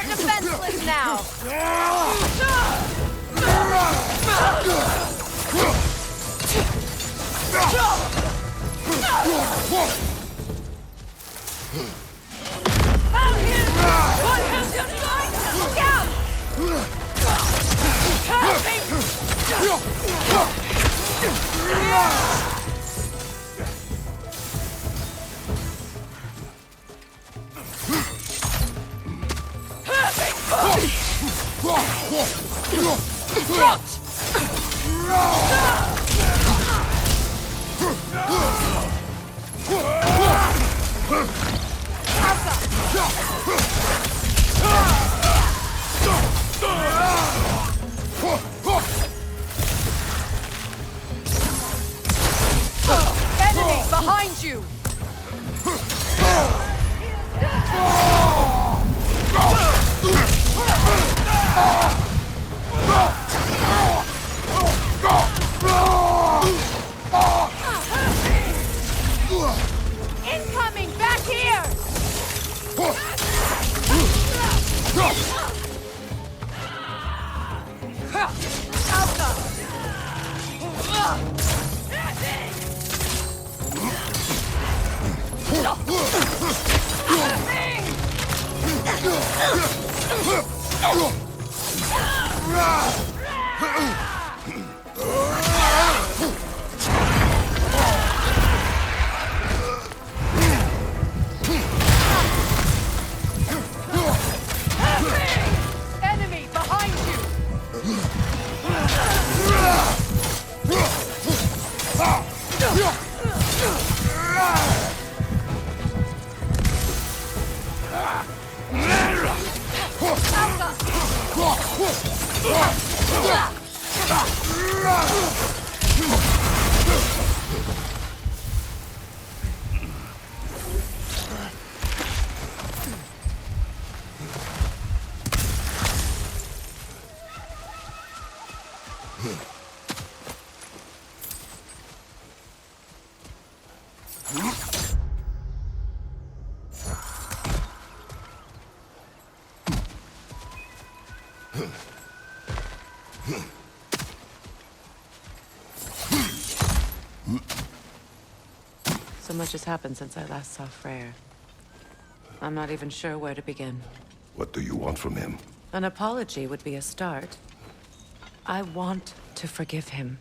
defenseless now! Out here! What has your mind? Look out! Enemy behind you! Incoming back here! Enemy behind you! So much has happened since I last saw Freyr. I'm not even sure where to begin. What do you want from him? An apology would be a start. I want to forgive him.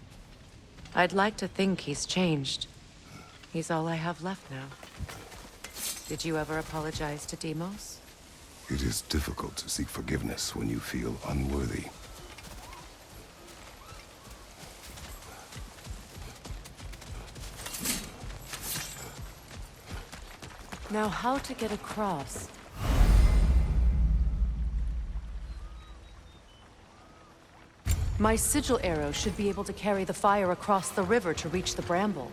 I'd like to think he's changed. He's all I have left now. Did you ever apologize to Deimos? It is difficult to seek forgiveness when you feel unworthy. Now, how to get across? My sigil arrow should be able to carry the fire across the river to reach the bramble.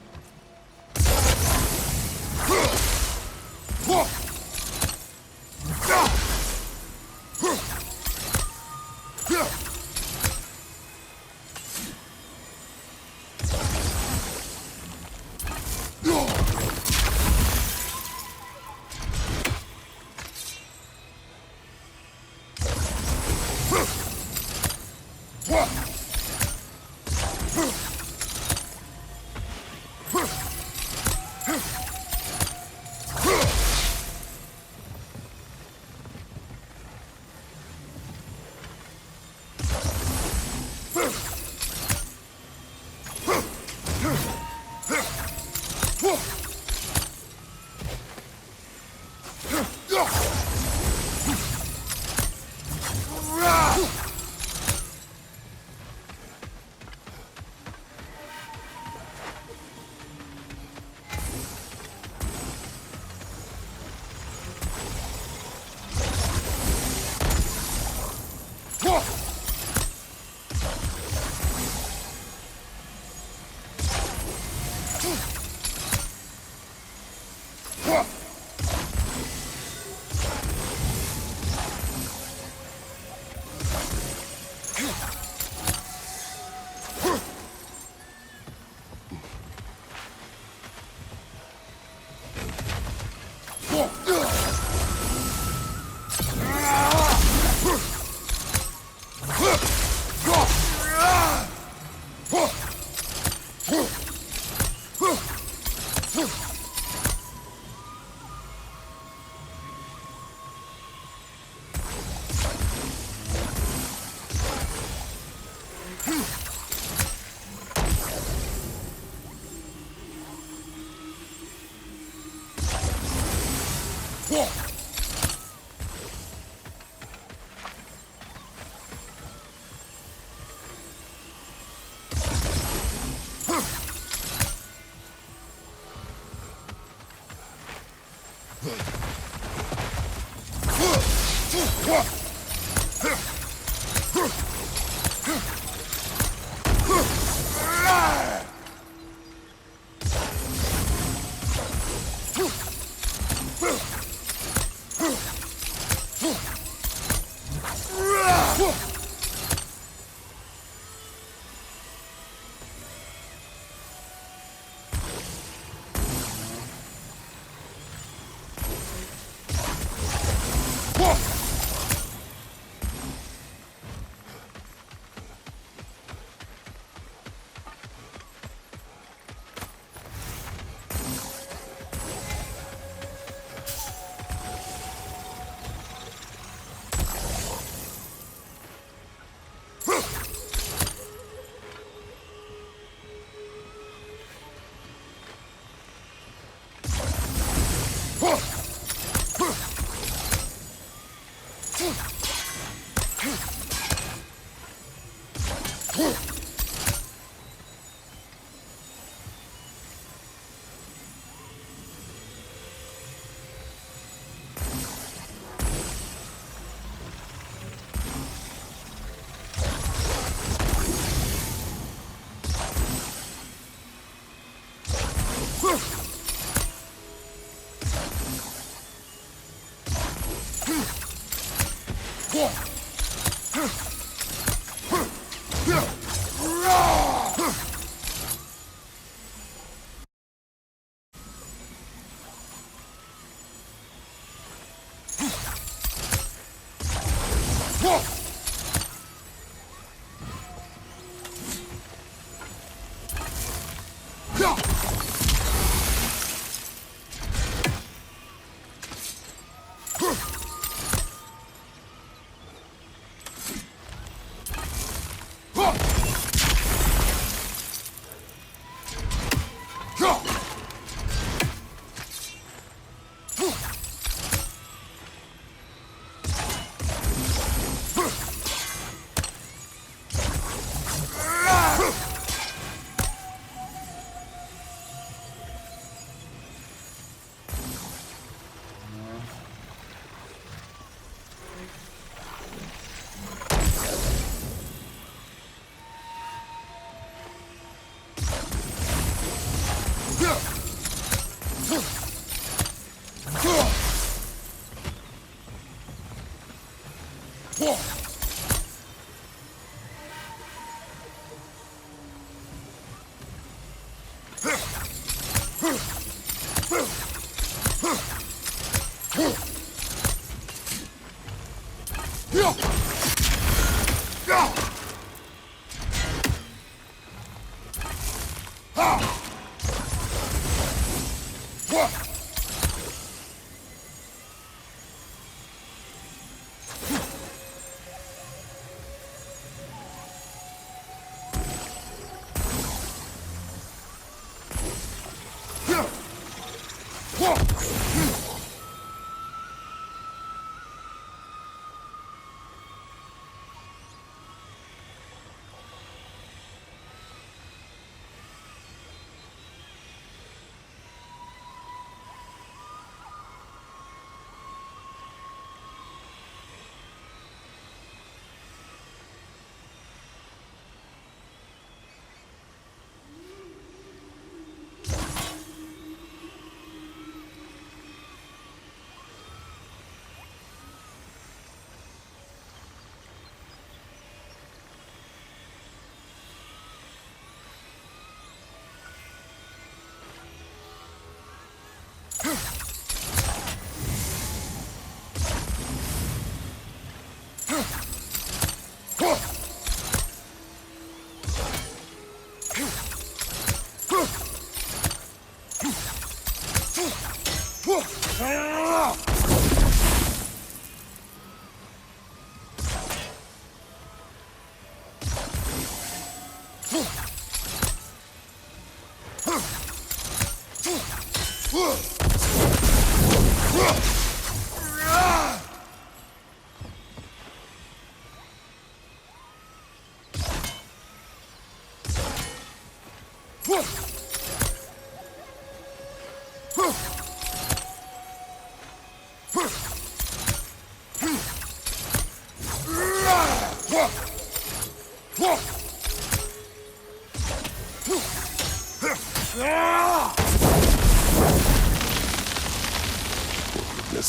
Forgiveness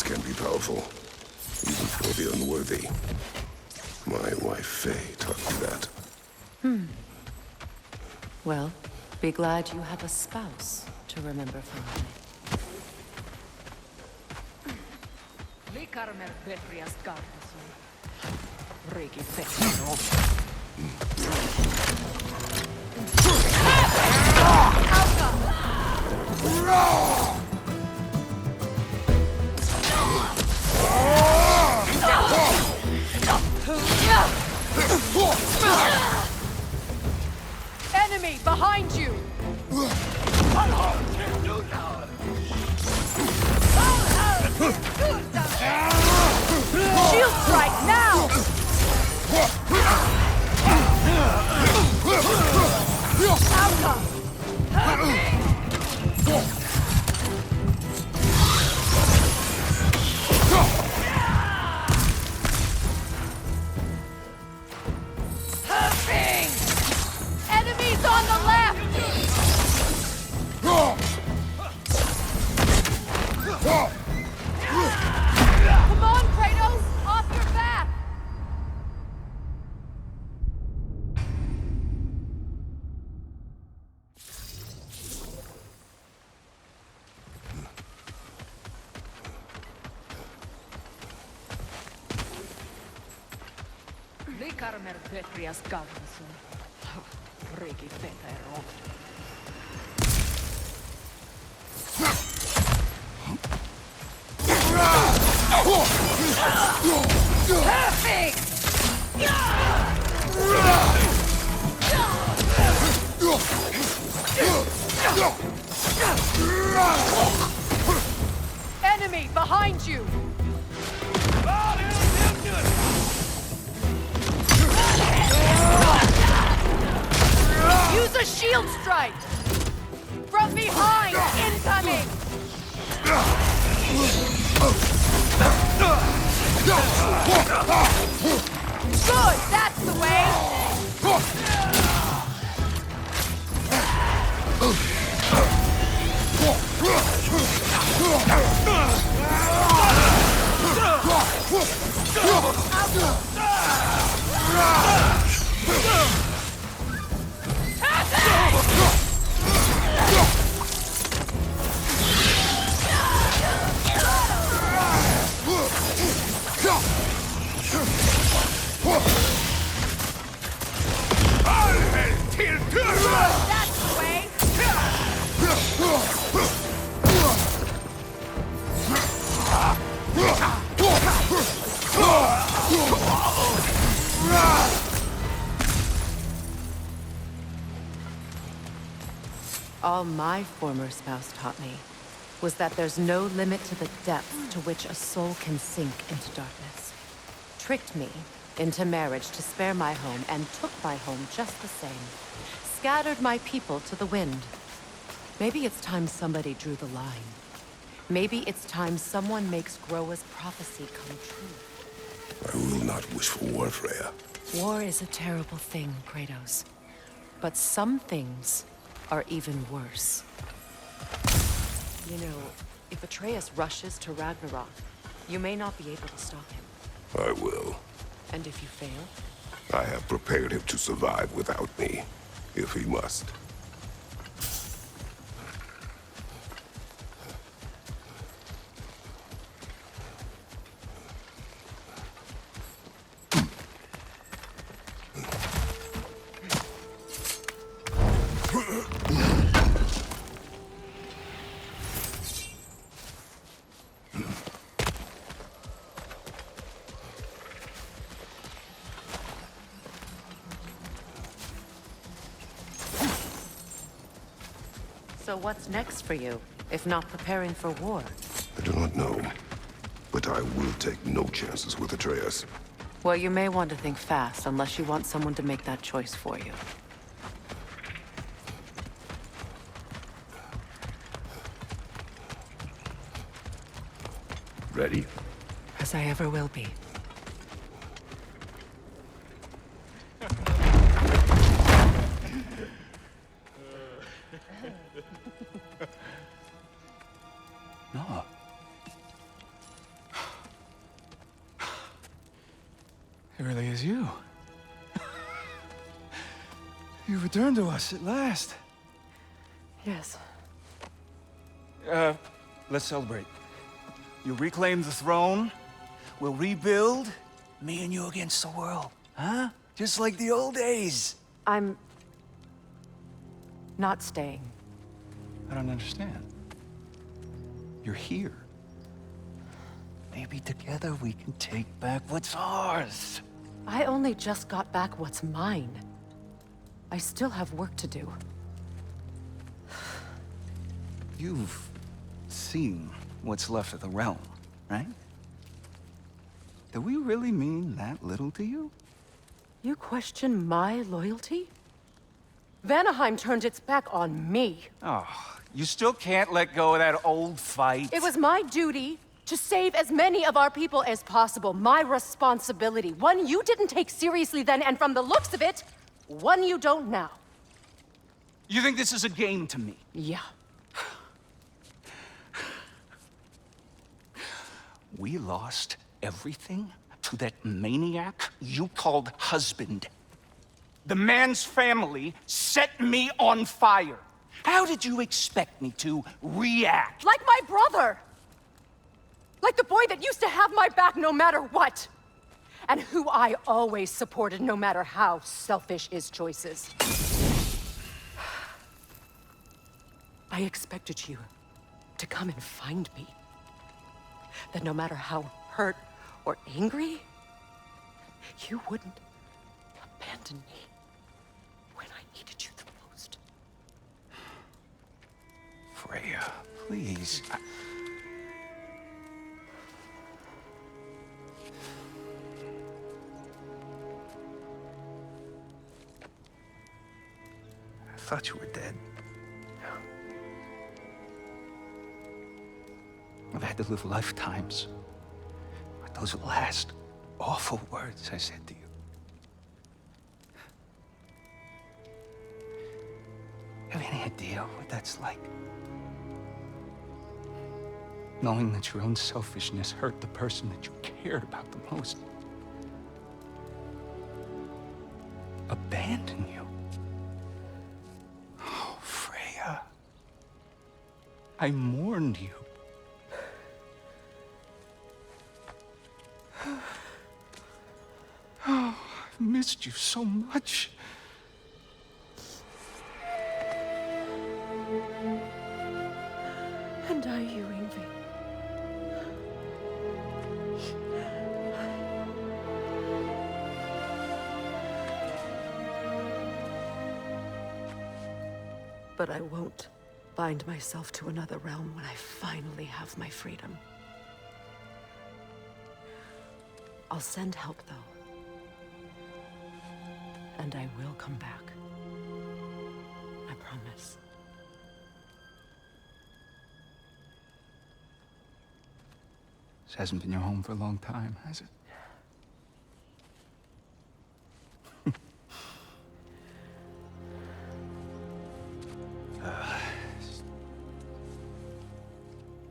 can be powerful, even for the unworthy. My wife, Faye, taught me that. Well, be glad you have a spouse to remember fondly. Enemy behind you! Shield strike now! Outcome! Enemies on the left! Come on, Kratos! Off your back! Perfect! Enemy behind you! Use a shield strike! From behind! Incoming! Good! That's the way! That's the way! All my former spouse taught me was that there's no limit to the depth to which a soul can sink into darkness. Tricked me into marriage to spare my home and took my home just the same. Scattered my people to the wind. Maybe it's time somebody drew the line. Maybe it's time someone makes Groa's prophecy come true. I will not wish for war, Freya. War is a terrible thing, Kratos. But some things are even worse. You know, if Atreus rushes to Ragnarok, you may not be able to stop him. I will. And if you fail? I have prepared him to survive without me, if he must. So what's next for you, if not preparing for war? I do not know, but I will take no chances with Atreus. Well, you may want to think fast, unless you want someone to make that choice for you. Ready? As I ever will be. No. It really is you. You returned to us at last. Yes. Let's celebrate. You reclaim the throne. We'll rebuild. Me and you against the world. Huh? Just like the old days. I'm... not staying. I don't understand. You're here. Maybe together we can take back what's ours. I only just got back what's mine. I still have work to do. You've seen what's left of the realm, right? Do we really mean that little to you? You question my loyalty? Vanaheim turned its back on me. Oh, you still can't let go of that old fight. It was my duty to save as many of our people as possible. My responsibility. One you didn't take seriously then, and from the looks of it, one you don't now. You think this is a game to me? Yeah. We lost everything to that maniac you called husband. The man's family set me on fire. How did you expect me to react? Like my brother! Like the boy that used to have my back no matter what! And who I always supported no matter how selfish his choices. I expected you to come and find me. That no matter how hurt or angry, you wouldn't abandon me when I needed you the most. Freya, please. I thought you were dead. I've had to live lifetimes with those last awful words I said to you. Have any idea what that's like? Knowing that your own selfishness hurt the person that you cared about the most. Abandon you. Oh, Freya. I mourned you. Oh, I've missed you so much. And I you, Ingvi. But I won't bind myself to another realm when I finally have my freedom. I'll send help, though. And I will come back. I promise. This hasn't been your home for a long time, has it?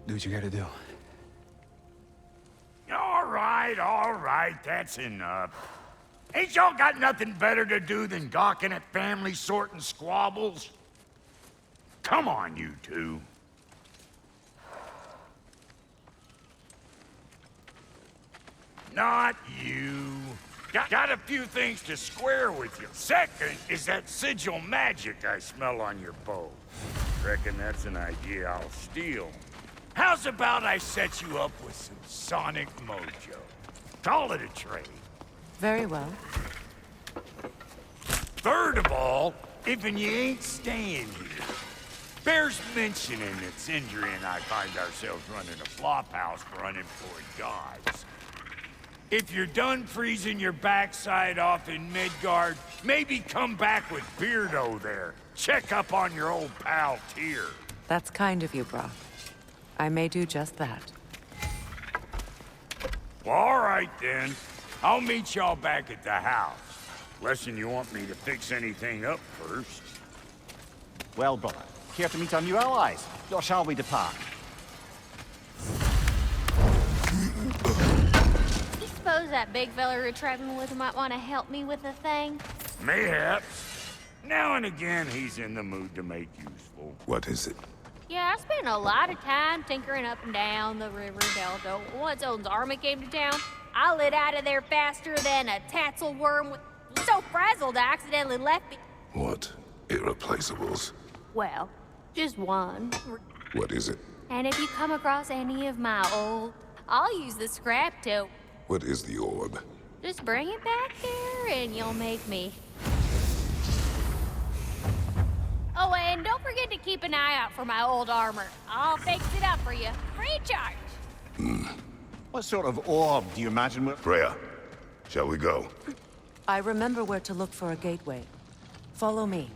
Do what you gotta do. All right, that's enough. Ain't y'all got nothing better to do than gawking at family sorting squabbles? Come on, you two. Not you. Got a few things to square with you. Second is that sigil magic I smell on your bow. Reckon that's an idea I'll steal. How's about I set you up with some sonic mojo? Call it a trade. Very well. Third of all, if you ain't staying here, bears mentioning that Sindri and I find ourselves running a flop house for unemployed gods. If you're done freezing your backside off in Midgard, maybe come back with Beardo there. Check up on your old pal Tyr. That's kind of you, Brock. I may do just that. Well, all right then. I'll meet y'all back at the house. Less'n you want me to fix anything up first. Well, brother, care to meet our new allies? Or shall we depart? You suppose that big fella you're traveling with might want to help me with a thing? Mayhaps. Now and again, he's in the mood to make useful. What is it? Yeah, I spent a lot of time tinkering up and down the river delta. Once Odin's army came to town, I lit out of there faster than a tassel worm with so frazzled I accidentally left me. What? Irreplaceables? Well, just one. What is it? And if you come across any of my old, I'll use the scrap to What is the orb? just bring it back there and you'll make me. Oh, and don't forget to keep an eye out for my old armor. I'll fix it up for you, free of charge. What sort of orb do you imagine we're... Freya, shall we go? I remember where to look for a gateway. Follow me.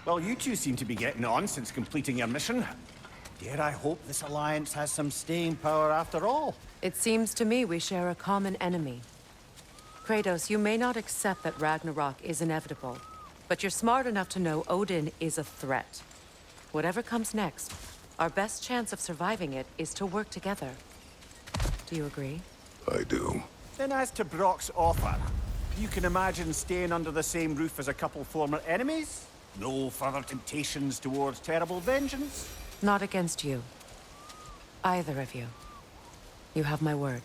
Well, you two seem to be getting on since completing your mission. Dare I hope this alliance has some staying power after all? It seems to me we share a common enemy. Kratos, you may not accept that Ragnarok is inevitable, but you're smart enough to know Odin is a threat. Whatever comes next, our best chance of surviving it is to work together. Do you agree? I do. Then as to Brock's offer, you can imagine staying under the same roof as a couple former enemies? No further temptations towards terrible vengeance? Not against you. Either of you. You have my word.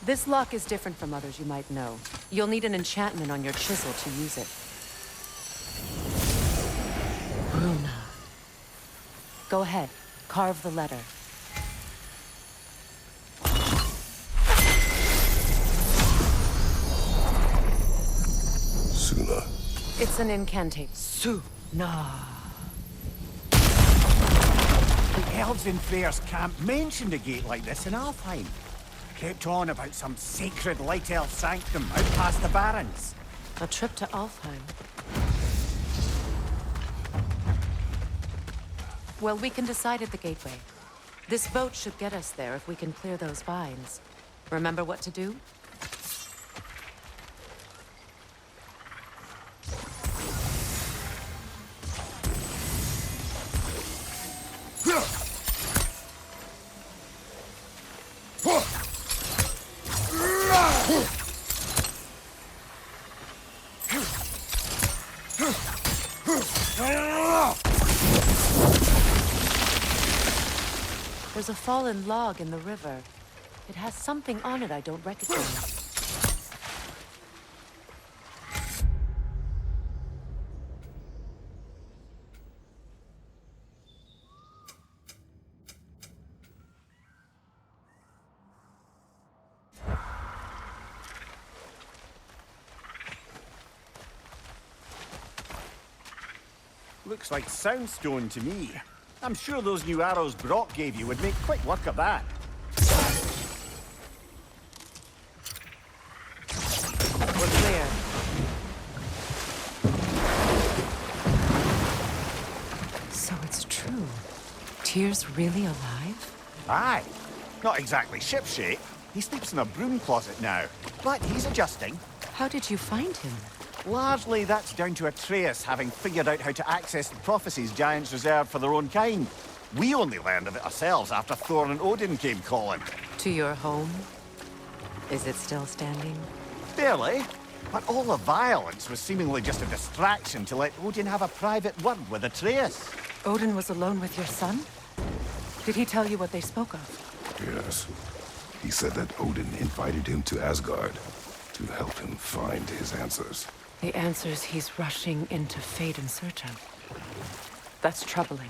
This lock is different from others you might know. You'll need an enchantment on your chisel to use it. Runa. Go ahead. Carve the letter. It's an incantation. Su-na. The elves in Freyr's camp mentioned a gate like this in Alfheim. Kept on about some sacred light elf sanctum out past the barrens. A trip to Alfheim. Well, we can decide at the gateway. This boat should get us there if we can clear those vines. Remember what to do? There's a fallen log in the river. It has something on it I don't recognize. Looks like soundstone to me. I'm sure those new arrows Brock gave you would make quick work of that. We're clear. So it's true. Tyr's really alive? Aye. Not exactly shipshape. He sleeps in a broom closet now. But he's adjusting. How did you find him? Largely, that's down to Atreus having figured out how to access the prophecies giants reserved for their own kind. We only learned of it ourselves after Thor and Odin came calling. To your home? Is it still standing? Barely. But all the violence was seemingly just a distraction to let Odin have a private word with Atreus. Odin was alone with your son? Did he tell you what they spoke of? Yes. He said that Odin invited him to Asgard to help him find his answers. The answers he's rushing into fate in search of. That's troubling.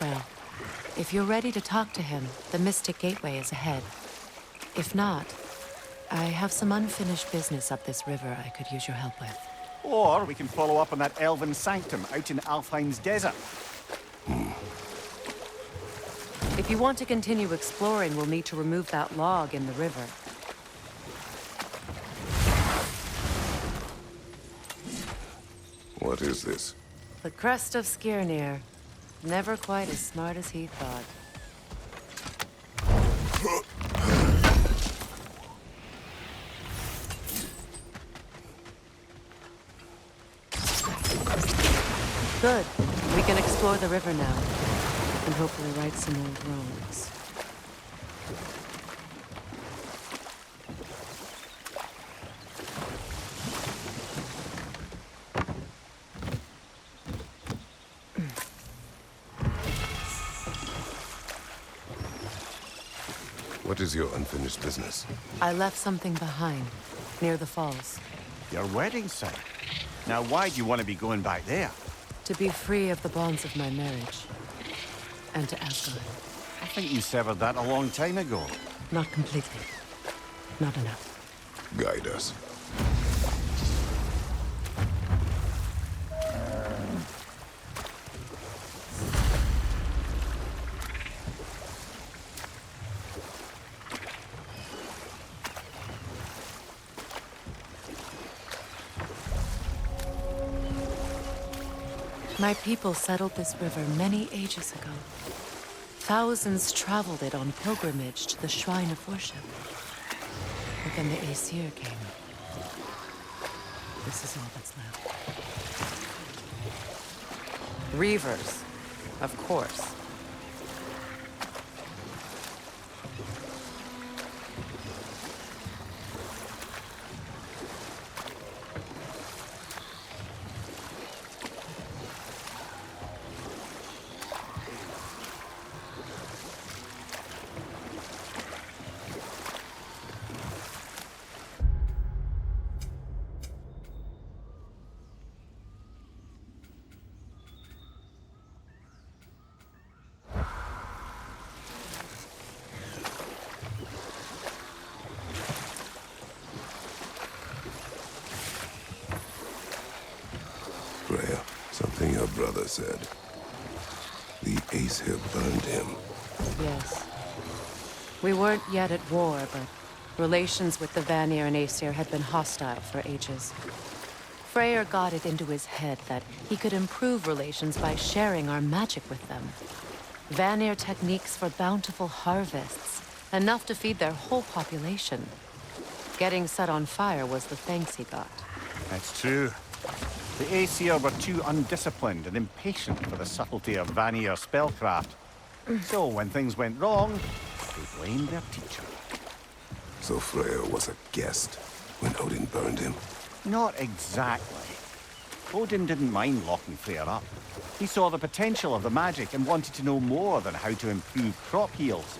Well, if you're ready to talk to him, the Mystic Gateway is ahead. If not, I have some unfinished business up this river I could use your help with. Or we can follow up on that elven sanctum out in Alfheim's desert. If you want to continue exploring, we'll need to remove that log in the river. What is this? The crest of Skirnir. Never quite as smart as he thought. Good. We can explore the river now. And hopefully right some old wrongs. What is your unfinished business? I left something behind, near the falls. Your wedding site. Now why do you want to be going back there? To be free of the bonds of my marriage. And to Asgard. I think you severed that a long time ago. Not completely. Not enough. Guide us. My people settled this river many ages ago. Thousands traveled it on pilgrimage to the shrine of worship. But then the Aesir came. This is all that's left. Reavers, of course. said. The Aesir burned him. Yes. We weren't yet at war, but relations with the Vanir and Aesir had been hostile for ages. Freyr got it into his head that he could improve relations by sharing our magic with them. Vanir techniques for bountiful harvests, enough to feed their whole population. Getting set on fire was the thanks he got. That's true. The Aesir were too undisciplined and impatient for the subtlety of Vanir spellcraft. So when things went wrong, they blamed their teacher. So Freyr was a guest when Odin burned him? Not exactly. Odin didn't mind locking Freyr up. He saw the potential of the magic and wanted to know more than how to improve crop yields.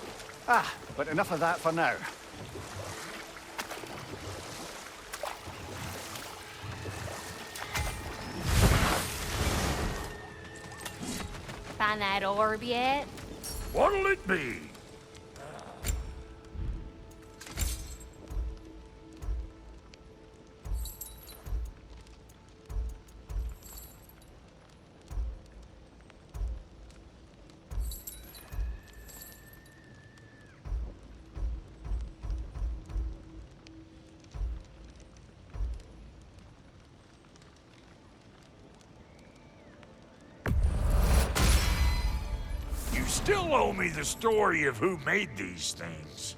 But enough of that for now. Find that orb yet? What'll it be? You still owe me the story of who made these things.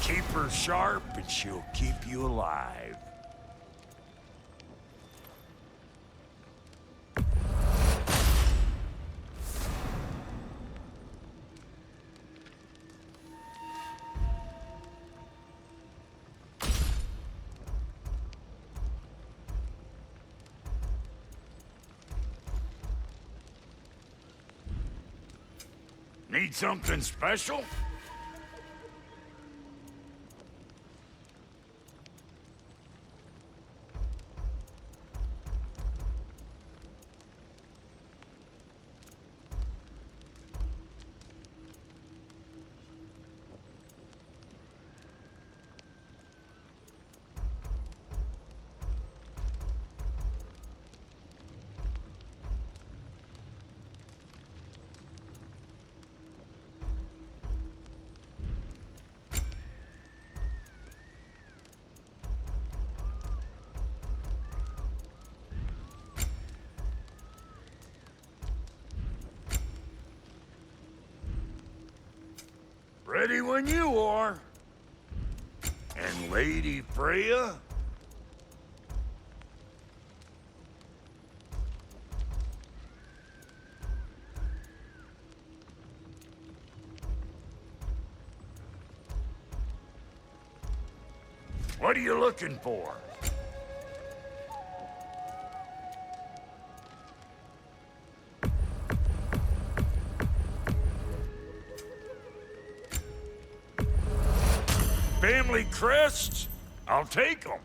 Keep her sharp and she'll keep you alive. Need something special? Ready when you are. And Lady Freya? What are you looking for? Family crests? I'll take them.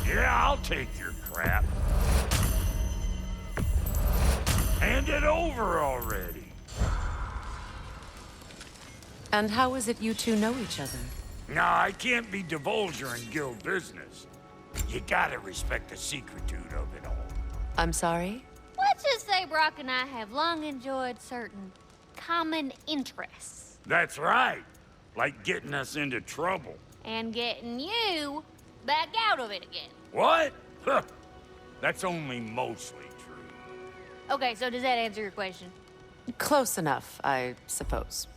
Yeah, I'll take your crap. Hand it over already. And how is it you two know each other? Nah, I can't be divulger in guild business. You gotta respect the secretude of it all. I'm sorry? Let's just say Brock and I have long enjoyed certain common interests. That's right. Like getting us into trouble. And getting you back out of it again. What? Huh. That's only mostly true. Okay, so does that answer your question? Close enough, I suppose.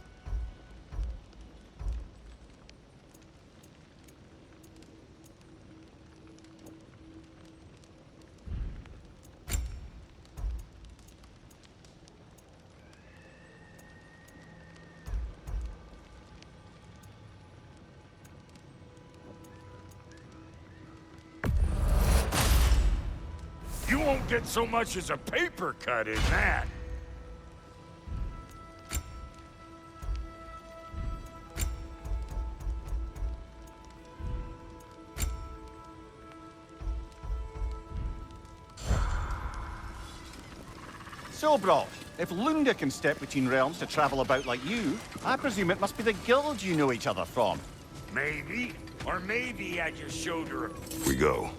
You won't get so much as a paper cut in that. So, Brock, if Lunda can step between realms to travel about like you, I presume it must be the guild you know each other from. Maybe. Or maybe I just showed her a... We go.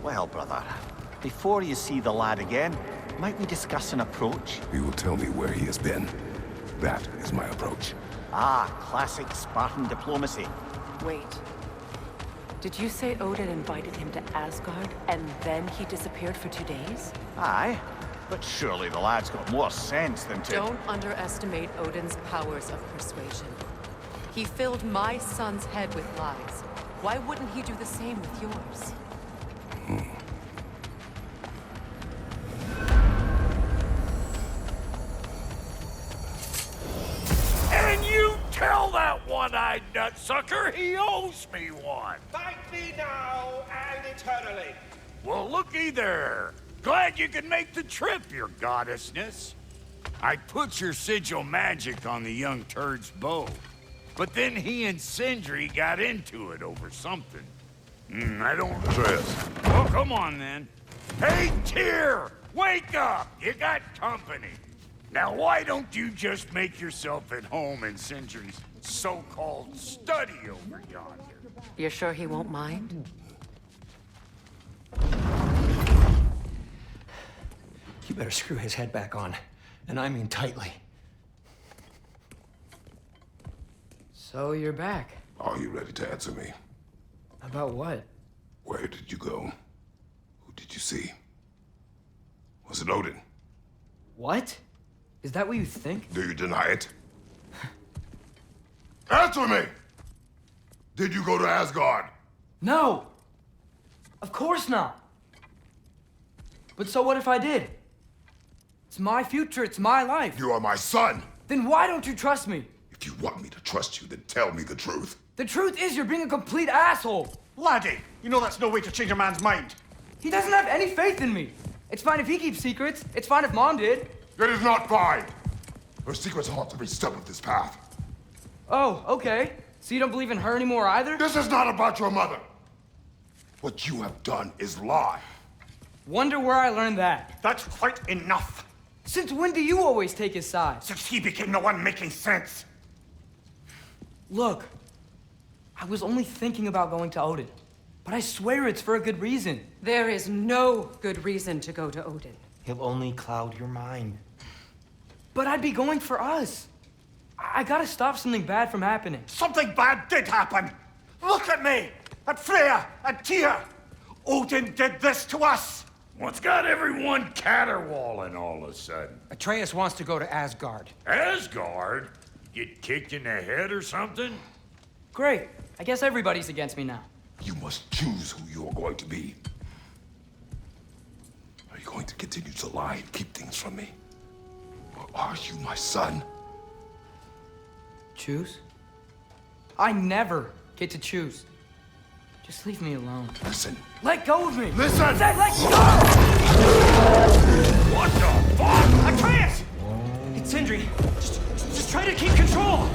Well, brother, before you see the lad again, might we discuss an approach? He will tell me where he has been. That is my approach. Ah, classic Spartan diplomacy. Wait. Did you say Odin invited him to Asgard, and then he disappeared for 2 days? Aye, but surely the lad's got more sense than to... Don't underestimate Odin's powers of persuasion. He filled my son's head with lies. Why wouldn't he do the same with yours? And you tell that one-eyed nutsucker he owes me one. Thank me now and eternally. Well, looky there. Glad you could make the trip, your goddessness. I put your sigil magic on the young turd's bow. But then he and Sindri got into it over something. I don't... Atreus. Well, come on, then. Hey, Tyr! Wake up! You got company. Now, why don't you just make yourself at home in Sindri's so-called study over yonder? You're sure he won't mind? You better screw his head back on. And I mean tightly. So you're back. Are you ready to answer me? About what? Where did you go? Who did you see? Was it Odin? What? Is that what you think? Do you deny it? Answer me! Did you go to Asgard? No! Of course not! But so what if I did? It's my future, it's my life. You are my son! Then why don't you trust me? If you want me to trust you, then tell me the truth. The truth is you're being a complete asshole. Laddie, you know that's no way to change a man's mind. He doesn't have any faith in me. It's fine if he keeps secrets. It's fine if Mom did. It is not fine! Her secrets haunt every step of this path. Oh, okay. So you don't believe in her anymore either? This is not about your mother! What you have done is lie. Wonder where I learned that. That's quite enough. Since when do you always take his side? Since he became the one making sense. Look, I was only thinking about going to Odin. But I swear it's for a good reason. There is no good reason to go to Odin. He'll only cloud your mind. But I'd be going for us. I gotta stop something bad from happening. Something bad did happen. Look at me! At Freya! At Tyr! Odin did this to us! What's got everyone caterwauling all of a sudden? Atreus wants to go to Asgard. Asgard? Get kicked in the head or something? Great. I guess everybody's against me now. You must choose who you're going to be. Are you going to continue to lie and keep things from me? Or are you my son? Choose? I never get to choose. Just leave me alone. Listen. Let go of me! Listen! I said let go! What the fuck? Atreus! It's Sindri. Just try to keep control!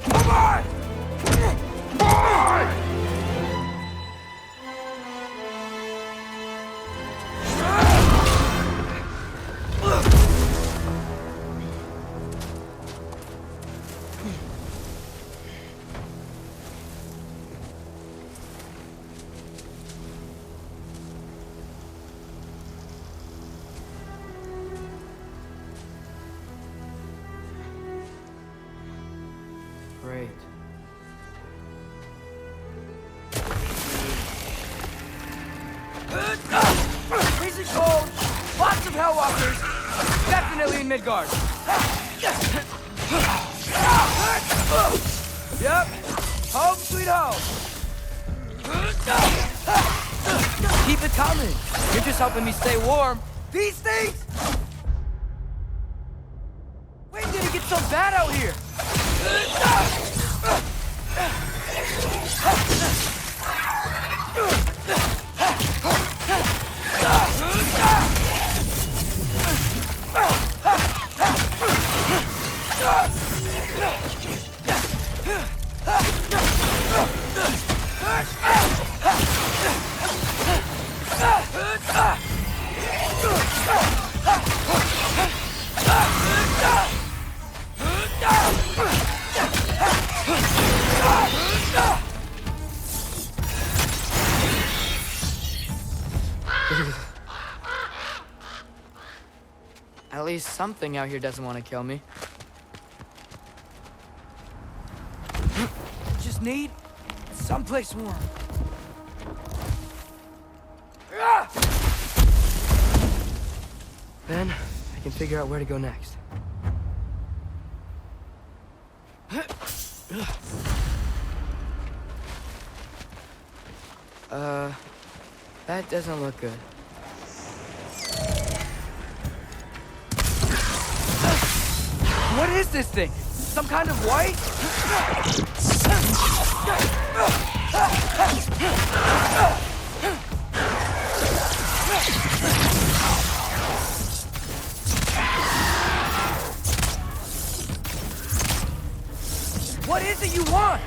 Come on! Boy! Great. Freezing cold, lots of Hellwalkers, definitely in Midgard. Yep, home sweet home. Keep it coming. You're just helping me stay warm. These things! When did it get so bad out here? At least something out here doesn't want to kill me. Just need someplace warm. Then I can figure out where to go next. That doesn't look good. What is this thing? Some kind of white? What is it you want?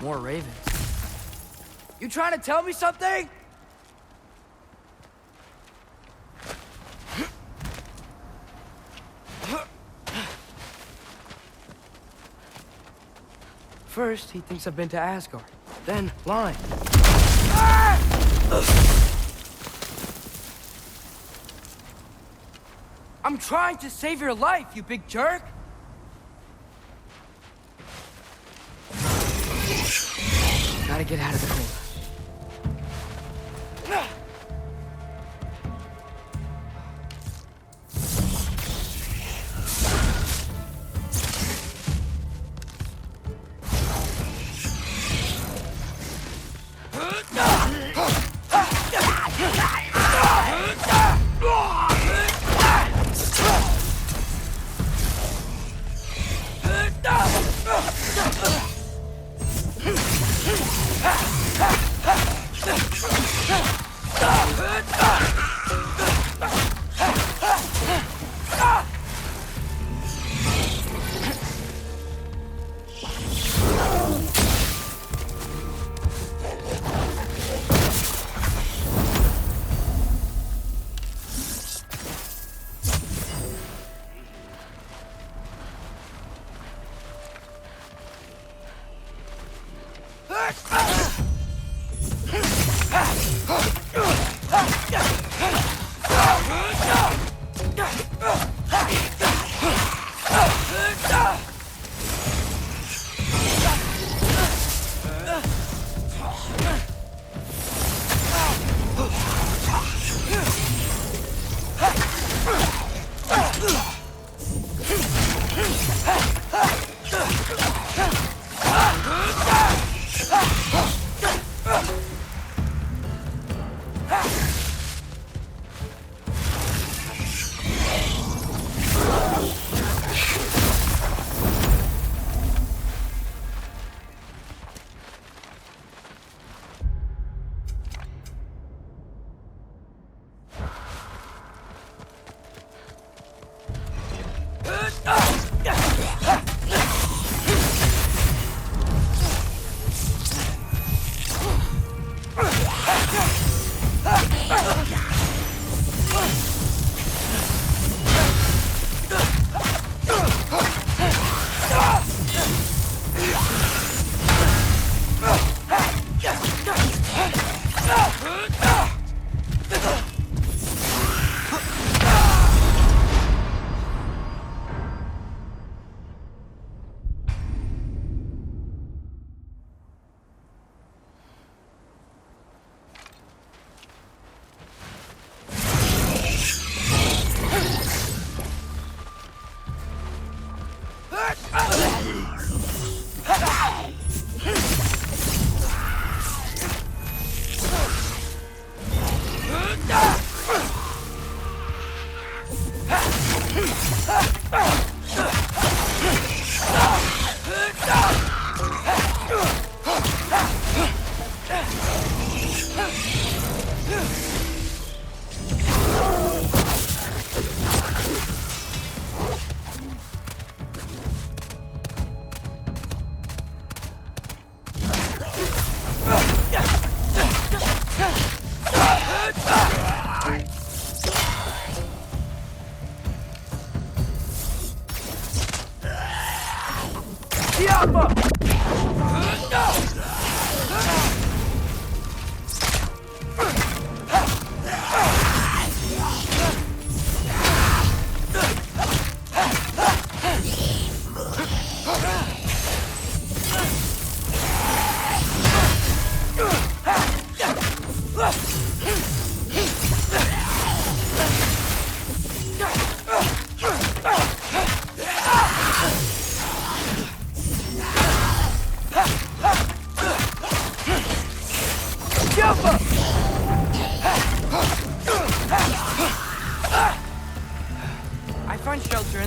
More ravens. You trying to tell me something? First, he thinks I've been to Asgard. Then, lying. I'm trying to save your life, you big jerk! Gotta get out of the cold.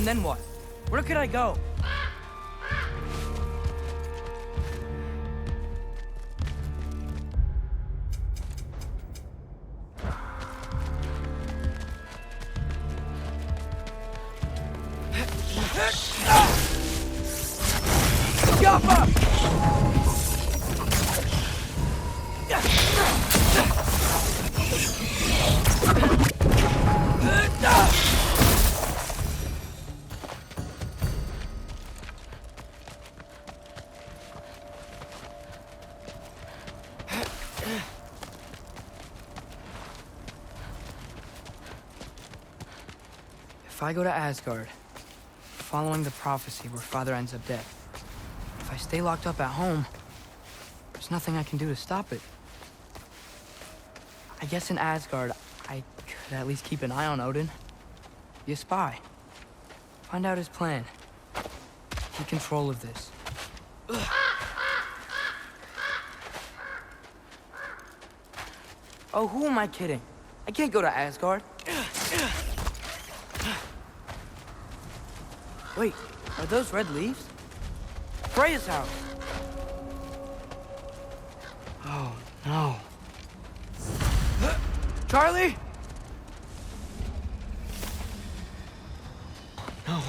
and then what? Where could I go? If I go to Asgard, following the prophecy where Father ends up dead, if I stay locked up at home, there's nothing I can do to stop it. I guess in Asgard, I could at least keep an eye on Odin. Be a spy. Find out his plan. Take control of this. Oh, who am I kidding? I can't go to Asgard. Wait, are those red leaves? Freya's house! Oh, no. Charlie? No.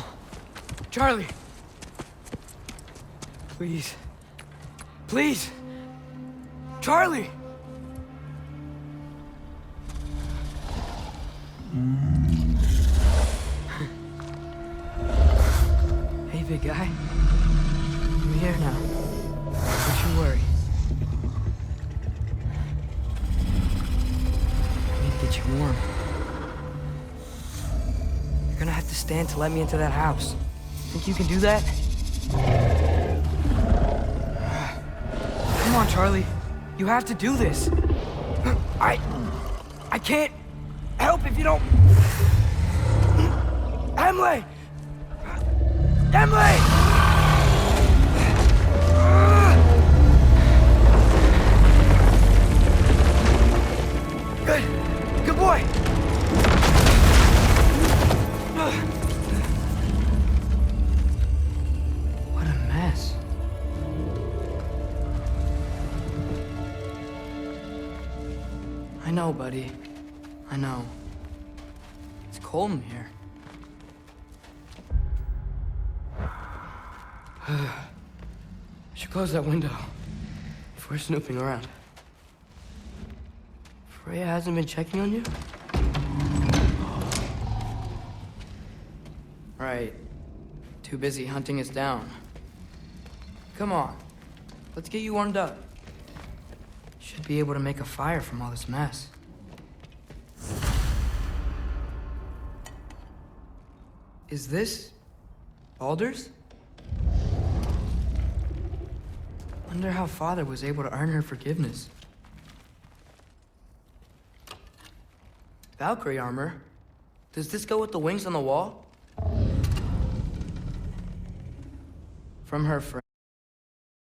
Charlie! Please. Please! Charlie! Hey, big guy. I'm here now. Don't you worry. I need to get you warm. You're gonna have to stand to let me into that house. Think you can do that? Come on, Charlie. You have to do this. I can't help if you don't... Emily! Emily! Good boy! What a mess. I know, buddy. I know. It's cold in here. Should close that window if we're snooping around. Freya hasn't been checking on you? Right. Too busy hunting us down. Come on. Let's get you warmed up. Should be able to make a fire from all this mess. Is this Baldur's? Wonder how Father was able to earn her forgiveness. Valkyrie armor? Does this go with the wings on the wall? From her friend.